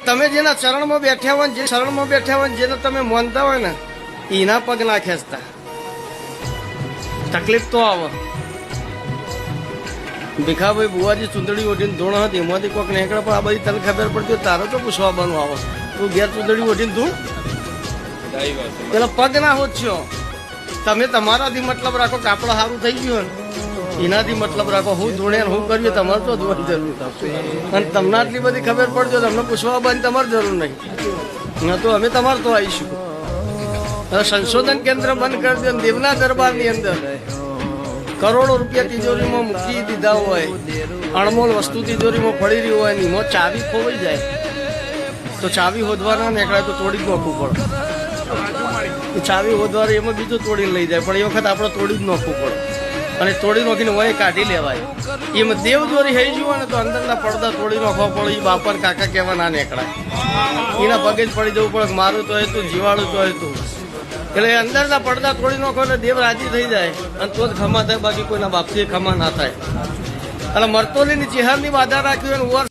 તમે જેના ચરણમાં બેઠ્યા હોય, જે શરણમાં બેઠ્યા હોય, જેને તમે માનતા હોય ને એના પગ ના ખેંચતા. તકલીફ તો આવે. ભીખાભાઈ બુવાજી ચૂંદડી ઓઢીને ધૂણ હતી, એમાંથી કોઈક નીકળે, પણ આ બધી તને ખબર પડતી તારો તો પૂછવા બનવું આવો. તું ઘેર ચૂંદડી ઓઢીને ધૂણ પેલા પગ ના હોચ્યો. તમે તમારાથી મતલબ રાખો કે આપણું સારું થઈ ગયું ને એનાથી મતલબ રાખો. હું ધૂણે હું કર્યું તમારે તો ધોવાની જરૂર થશે. અને તમને આટલી બધી ખબર પડજો તમને પૂછવા બંધ તમારે જરૂર નહીં. ના તો અમે તમારે તો આવીશું. હવે સંશોધન કેન્દ્ર બંધ કરી દો. દેવના દરબારની અંદર કરોડો રૂપિયા તિજોરીમાં મૂકી દીધા હોય, અણમોલ વસ્તુ તિજોરીમાં પડી રહી હોય, એમાં ચાવી ખોવાઈ જાય તો ચાવી હોદવાના નીકળે તો તોડી જ નાખવું પડે. ચાવી હોદવાના એમાં બીજું તોડીને લઈ જાય, પણ એ વખત આપણે તોડી જ નાખવું પડે. અને તોડી નાખીને વય કાઢી લેવાય. એમાં દેવદોરી થઈ ગયું ને તો અંદરના પડદા તોડી નાખવા પડે. એ બાપર કાકા કહેવા ના નીકળાય. એના પગે જ પડી જવું પડે. મારું તો હતું, જીવાડું તો હતું. એટલે અંદરના પડદા તોડી નાખો એટલે દેવ રાજી થઈ જાય અને તો જ ખમા થાય. બાકી કોઈના બાપથી ખમા ના થાય. અને મરતોલીની ચિહારની બાધા રાખી હોય